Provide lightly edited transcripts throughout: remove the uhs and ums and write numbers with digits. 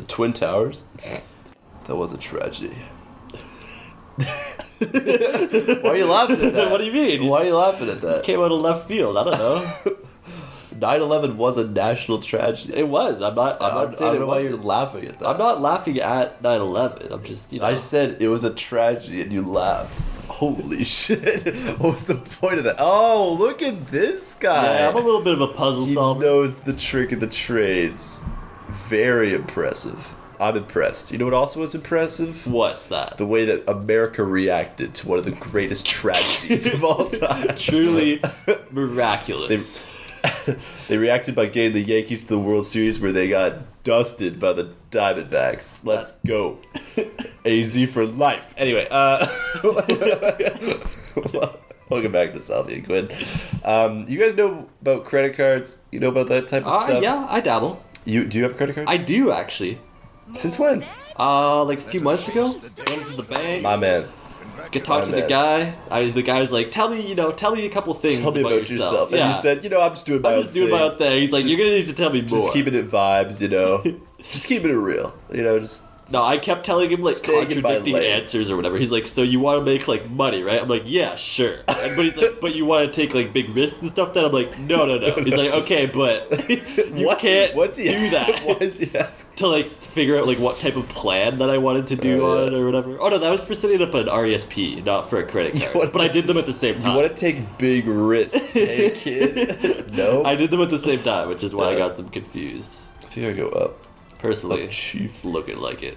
The Twin Towers? That was a tragedy. Why are you laughing at that? What do you mean? Why are you laughing at that? Came out of left field. I don't know. 9/11 was a national tragedy. It was. I'm not saying I don't it know why you're wasn't. laughing at that. I'm not laughing at 9/11. I'm just, I said it was a tragedy and you laughed. Holy shit. What was the point of that? Oh, look at this guy. Yeah, I'm a little bit of a puzzle He solver. knows the trick of the trades. Very impressive. I'm impressed. You know what also was impressive? What's that? The way that America reacted to one of the greatest tragedies of all time. Truly miraculous. They reacted by getting the Yankees to the World Series where they got dusted by the Diamondbacks. Let's go. AZ for life. Anyway, welcome back to Salvy and Quinn. You guys know about credit cards? You know about that type of stuff? Yeah, I dabble. Do you have a credit card? I do, actually. Since when? Like a few months ago. Went to the bank. My man. Get talk to the guy. The guy was like, tell me a couple things. Tell me about yourself. And yeah. you said, I'm just doing my own thing. my own thing. He's like, you're gonna need to tell me more. Just keeping it vibes, Just keeping it real, No, I kept telling him staying in my contradicting lane. answers or whatever. He's like, so you want to make money, right? I'm like, yeah, sure. But he's like, but you want to take big risks and stuff? Then I'm like, no. He's like, okay, but you can't do that. Why is he asking? To figure out what type of plan that I wanted to do on it or whatever. Oh no, that was for setting up an RESP, not for a credit card. But I did them at the same time. You want to take big risks, hey kid? No. I did them at the same time, which is why I got them confused. I think I go up. Personally, Chief. it's looking like it.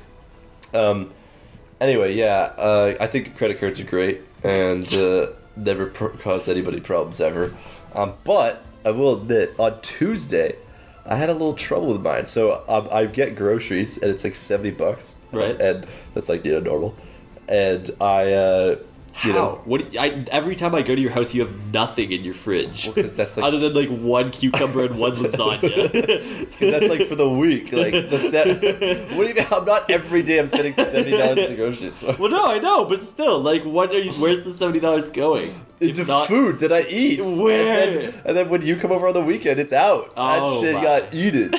Anyway, yeah, I think credit cards are great and never caused anybody problems ever. But I will admit, on Tuesday, I had a little trouble with mine. So I get groceries and it's $70, right? And that's normal. And I. How? Every time I go to your house, you have nothing in your fridge. Well, 'cause that's other than one cucumber and one lasagna. Because that's for the week. What do you mean? I'm not every day I'm spending $70 at the grocery store. Well, no, I know, but still, where's the $70 going? Into food that I eat. Where? And then when you come over on the weekend, it's out. That shit got eaten.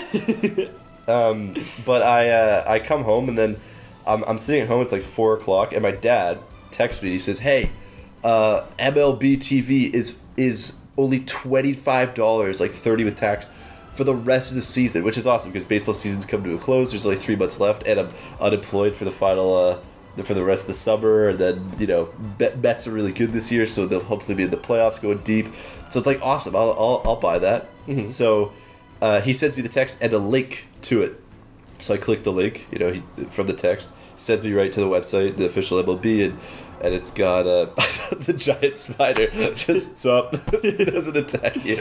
But I come home and then I'm sitting at home. It's 4 o'clock, and my dad texts me. He says, "Hey, MLB TV is only $25, $30 with tax, for the rest of the season," which is awesome because baseball season's come to a close. There's only 3 months left, and I'm unemployed for the final for the rest of the summer. And then bets are really good this year, so they'll hopefully be in the playoffs, going deep. So it's awesome. I'll buy that. Mm-hmm. So he sends me the text and a link to it. So I click the link, from the text. Sends me right to the website, the official MLB, and it's got the giant spider just up. It doesn't attack you.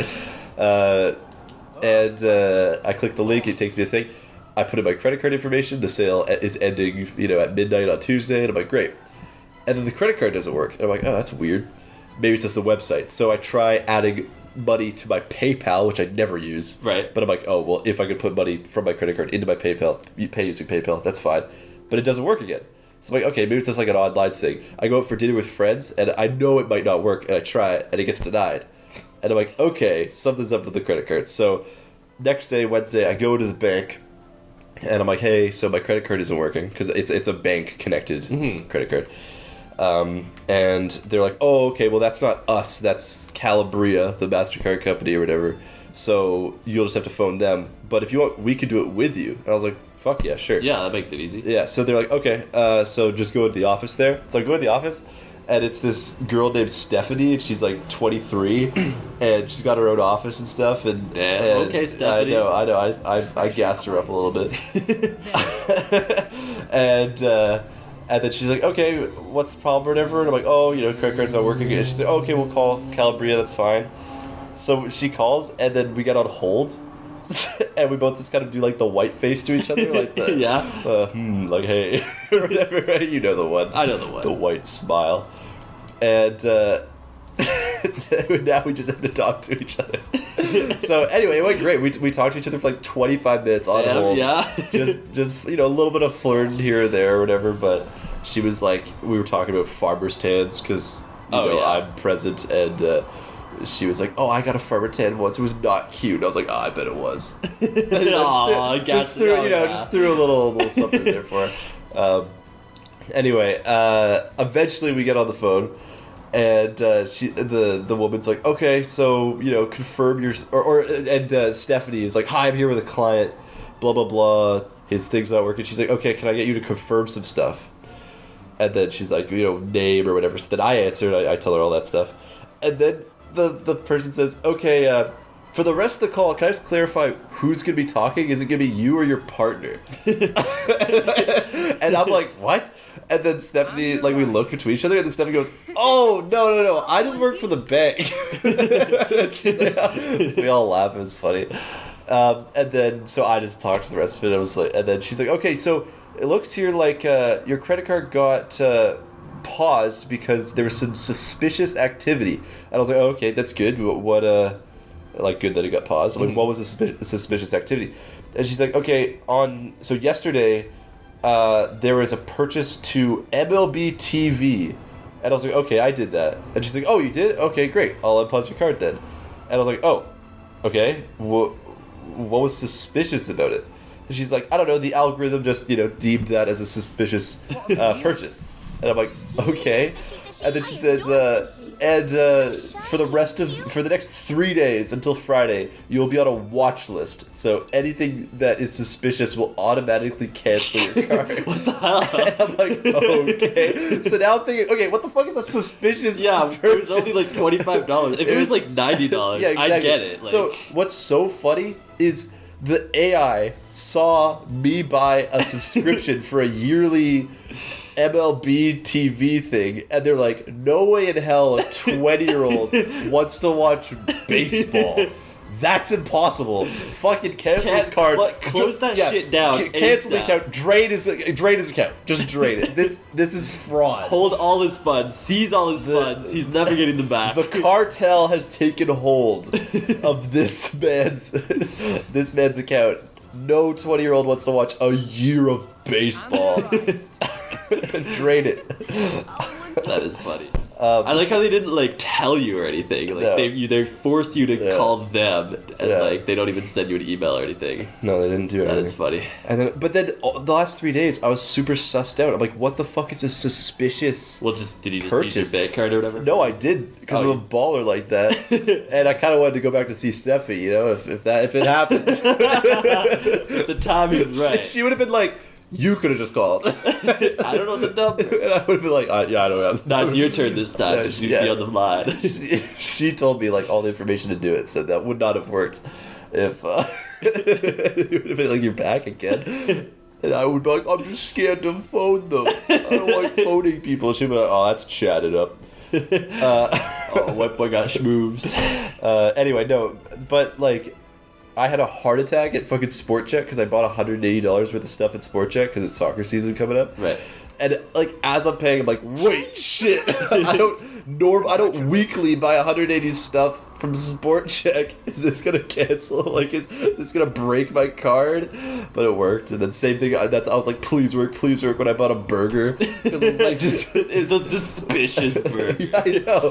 And I click the link. It takes me a thing. I put in my credit card information. The sale is ending, at midnight on Tuesday. And I'm like, great. And then the credit card doesn't work. And I'm like, oh, that's weird. Maybe it's just the website. So I try adding money to my PayPal, which I never use. Right. But I'm like, oh, well, if I could put money from my credit card into my PayPal, you pay using PayPal, that's fine. But it doesn't work again. So I'm like, okay, maybe it's just an online thing. I go out for dinner with friends, and I know it might not work, and I try it, and it gets denied. And I'm like, okay, something's up with the credit card. So next day, Wednesday, I go to the bank, and I'm like, hey, so my credit card isn't working, because it's a bank-connected credit card. And they're like, oh, okay, well, that's not us. That's Calabria, the MasterCard company or whatever. So you'll just have to phone them. But if you want, we could do it with you. And I was like, fuck yeah, sure. Yeah, that makes it easy. Yeah, so they're like, okay, so just go to the office there. So I go to the office, and it's this girl named Stephanie, and she's 23, and she's got her own office and stuff. And okay, Stephanie. I know. I gassed her up a little bit. And then she's like, okay, what's the problem or whatever? And I'm like, oh, credit card's not working. And she's like, oh, okay, we'll call Calabria, that's fine. So she calls, and then we get on hold. And we both just kind of do the white face to each other, yeah, hey, or whatever. You know the one. I know the one. The white smile. And now we just have to talk to each other. So anyway, it went great. We talked to each other for 25 minutes on hold. Yeah. just a little bit of flirting here or there or whatever. But she was we were talking about farmers' tans because I'm present, and she was like, "Oh, I got a farmer tan once. It was not cute." And I was like, "Oh, I bet it was." Just threw a little something there for her. Anyway, eventually we get on the phone, and the woman's like, "Okay, so confirm your and Stephanie is like, "Hi, I'm here with a client, blah blah blah. His thing's not working." She's like, "Okay, can I get you to confirm some stuff?" And then she's like, name or whatever. So then I answered. I tell her all that stuff, and then the person says, "Okay, for the rest of the call, can I just clarify who's going to be talking? Is it going to be you or your partner?" And I'm like, "What?" And then Stephanie, like, we look between each other, and then Stephanie goes, "Oh, no, I just work for the bank." She's like, so we all laugh. It was funny. And then, so I just talked for the rest of it. I was like, and then she's like, "Okay, so it looks here like your credit card got paused because there was some suspicious activity." And I was like, "Oh, okay, that's good. What like, good that it got paused. Like, what was the suspicious activity?" And she's like, "Okay, so yesterday, there was a purchase to MLB TV." And I was like, "Okay, I did that." And she's like, "Oh, you did? Okay, great. I'll unpause your card then." And I was like, "Oh, okay. What was suspicious about it?" And she's like, "I don't know. The algorithm just, deemed that as a suspicious purchase." And I'm like, "Okay." And then she says, for the next 3 days until Friday, you'll be on a watch list. So anything that is suspicious will automatically cancel your card." What the hell? And I'm like, "Okay." So now I'm thinking, okay, what the fuck is a suspicious purchase? It was only like $25. If it was like $90, yeah, exactly. I'd get it. Like... So what's so funny is the AI saw me buy a subscription for a yearly MLB TV thing, and they're like, "No way in hell a 20-year-old wants to watch baseball. That's impossible. Fucking cancel his card. Close that shit down. Cancel the account. Drain his account. Just drain it. This is fraud. Hold all his funds. Seize all his funds. He's never getting them back. The cartel has taken hold of this man's account. No 20-year-old wants to watch a year of baseball." Drain it. That is funny. I like how they didn't tell you or anything. Like they force you to call them, and they don't even send you an email or anything. No, they didn't do anything. That is funny. And then, but then the last 3 days, I was super sussed out. I'm like, "What the fuck is this suspicious?" Well, did you just use your bank card or whatever? No, I did, because I'm a baller like that, and I kind of wanted to go back to see Steffi. If it happens, the timing's right. She would have been like, "You could have just called." I don't know the number. And I would have been like, "Yeah, I don't have the number." No, it's your turn this time. You'd be on the line. She told me all the information to do it, so that would not have worked if it would have been like, "You're back again." And I would be like, "I'm just scared to phone them. I don't like phoning people." She'd be like, "Oh, that's chatted up." White boy got schmoves. Anyway, no, but I had a heart attack at fucking Sport Check because I bought $180 worth of stuff at Sport Check because it's soccer season coming up. Right. And as I'm paying, I'm like, "Wait, shit! I don't weekly buy 180 stuff from Sport Check. Is this gonna cancel? Is this gonna break my card?" But it worked. And then same thing. I was like, "Please work," when I bought a burger, because it's it's a suspicious burger. Yeah, I know.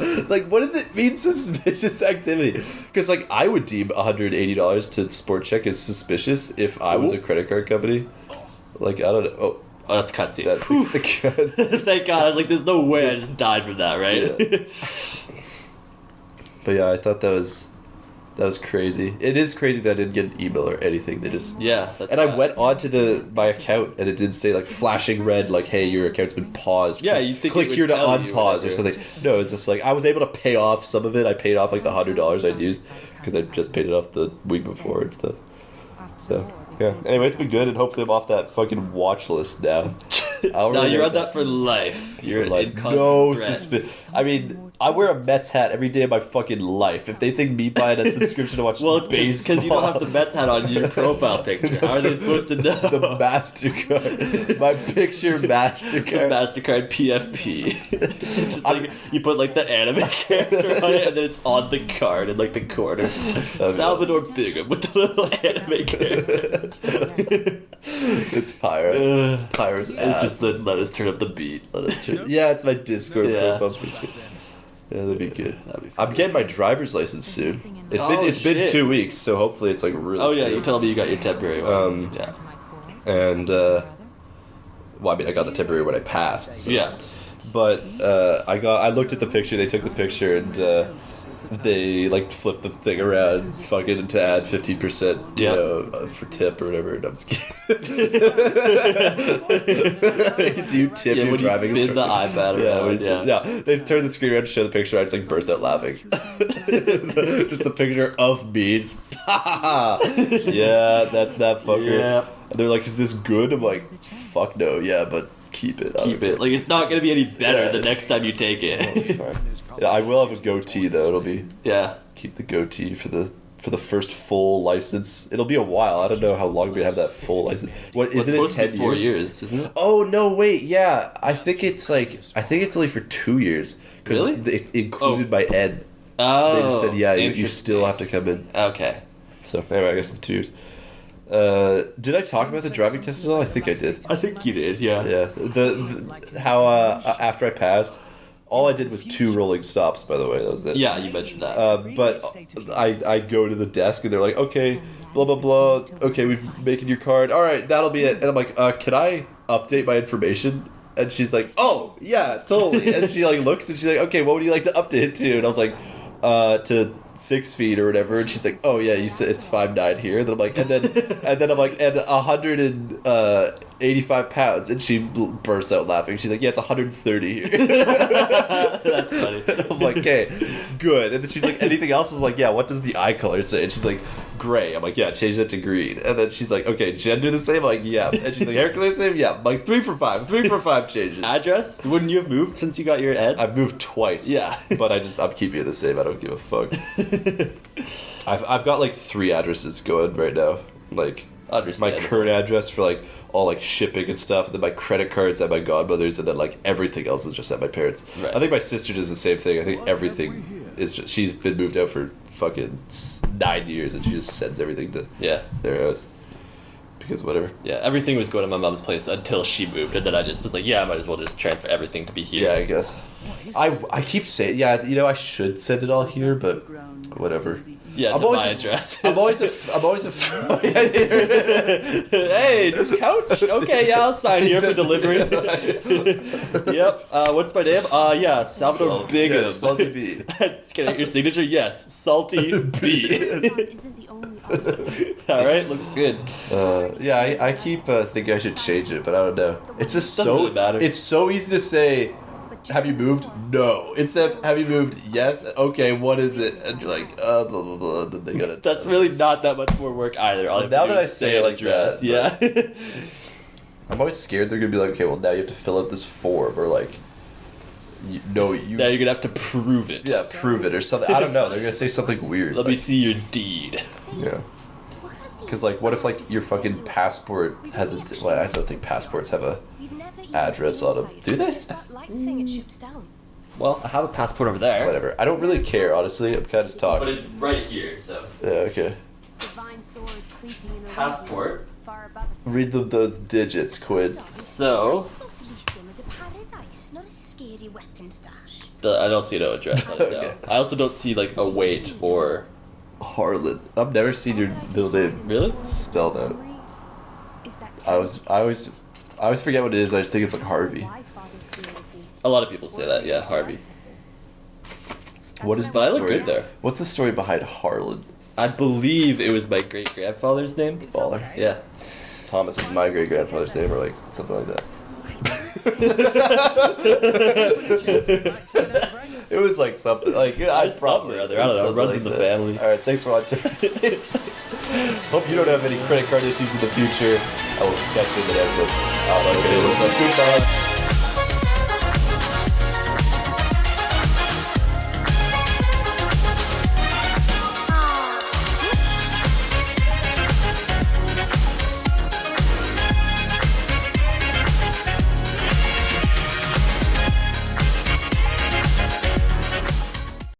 What does it mean, suspicious activity? Because I would deem $180 to Sport Check as suspicious if I was a credit card company. I don't know. Oh, that's cutscene. Thank God. I was like, "There's no way I just died from that," right? Yeah. But yeah, I thought that was crazy. It is crazy that I didn't get an email or anything. They just That's and I went on to my account, and it did say flashing red, "Hey, your account's been paused." Yeah, you think click here to unpause or something. No, it's just I was able to pay off some of it. I paid off the $100 I'd used because I just paid it off the week before and stuff. So yeah. Anyway, it's been good, and hopefully I'm off that fucking watch list now. No, you're on that for life. You're in no suspicion. I mean, I wear a Mets hat every day of my fucking life. If they think me buying a subscription to watch baseball, because you don't have the Mets hat on your profile picture. How are they supposed to know? The MasterCard, my picture MasterCard, MasterCard PFP. Just you put the anime character on it, and then it's on the card in the corner. Salvador Bigham with the little anime character. It's Pyra. Pyra's ass. It's just let us turn up the beat. Yeah, it's my Discord profile picture. Yeah, that'd be good. That'd be I'm getting my driver's license soon. It's been shit. 2 weeks, so hopefully it's like really. Oh yeah, soon. you told me you got your temporary one. Yeah. And well, I mean, I got the temporary when I passed. So. Yeah. But I looked at the picture. They took the picture and they like flipped the thing around, fucking to add 15%, you know, for tip or whatever. And I'm just kidding. Do you tip your driving instructor? The iPad around. Yeah. They turned the screen around to show the picture. I just like burst out laughing. Just the picture of me. Just, yeah, that's that fucker. Yeah. And they're like, "Is this good?" I'm like, "Fuck no, yeah, but." Keep it. Keep it. Like, it's not going to be any better the next time you take it. Yeah, I will have a goatee, though. It'll be... Yeah. Keep the goatee for the first full license. It'll be a while. I don't know how long we have that full license. Isn't it 10 years? 4 years, isn't it? Oh, no, wait, yeah. I think it's only for 2 years. Because it included my ed. Oh. They just said, yeah, you still have to come in. Okay. So, anyway, I guess in 2 years. Did I talk about the driving test at all? I think I did. I think you did, yeah. Yeah. How after I passed, all I did was 2 rolling stops, by the way. That was it. Yeah, you mentioned that. But I go to the desk and they're like, okay, blah, blah, blah. Okay, we've making your card. All right, that'll be it. And I'm like, can I update my information? And she's like, oh, yeah, totally. And she like looks and she's like, okay, what would you like to update it to? And I was like, to 6 feet or whatever, and she's like, "Oh yeah, you said it's 5'9" here." And then I'm like, and then I'm like, and 185 pounds, and she bursts out laughing. She's like, "Yeah, it's 130 here." That's funny. And I'm like, "Okay, good." And then she's like, "Anything else?" I was like, "Yeah, what does the eye color say?" And she's like, "Gray." I'm like, "Yeah, change that to green." And then she's like, "Okay, gender the same?" I'm like, "Yeah." And she's like, "Hair color the same?" "Yeah." I'm like, 3 for 5 changes. Address? Wouldn't you have moved since you got your ed? I've moved twice. Yeah. But I'm keeping it the same. I don't give a fuck. I've got like 3 addresses going right now. Like my current address for like all like shipping and stuff, and then my credit cards at my godmother's, and then like everything else is just at my parents'. Right. I think my sister does the same thing. I think everything is just, she's been moved out for fucking 9 years, and she just sends everything to their house. Because whatever. Yeah, everything was going to my mom's place until she moved, and then I just was like, yeah, I might as well just transfer everything to be here. Yeah, I guess. I keep saying, yeah, you know, I should send it all here, but whatever. Yeah, to my address. I'm always a Hey, couch? Okay, yeah, I'll sign here for delivery. Yep. What's my name? Yeah, Salvador Bigham. Yeah, Salty B. Can I get your signature? Yes, Salty B. Alright, looks good. Yeah, I keep thinking I should change it, but I don't know. It's just Doesn't really matter. It's so easy to say, have you moved? No. Instead of, have you moved? Yes. Okay, what is it? And you're like, blah, blah, blah. Then they gotta... That's really not that much more work either. Now that I say it like address. that. Yeah. I'm always scared they're gonna be like, okay, well, now you have to fill out this form, or like, now you're gonna have to prove it. Yeah, prove it, or something. I don't know. They're gonna say something weird. Let me see your deed. Yeah. Because, like, what if, like, your fucking passport has a... Well, I don't think passports have a address on them. Do they? Well, I have a passport over there. Whatever. I don't really care, honestly. I'm kind of just talking. But it's right here, so... Yeah, okay. Passport. Read those digits, Quinn. So... I don't see no address on it, no. Okay. I also don't see, like, a weight or... Harlan. I've never seen your middle name really spelled out. I always forget what it is. I just think it's like Harvey. A lot of people say that, yeah, Harvey. What is the story? I look good there. What's the story behind Harlan? I believe it was my great-grandfather's name. It's baller. Yeah. Thomas was my great-grandfather's name, or like something like that. It was like something like I probably I don't know. It runs like in the family. All right, thanks for watching. Hope you don't have any credit card issues in the future. I will catch you in the next one. Goodbye.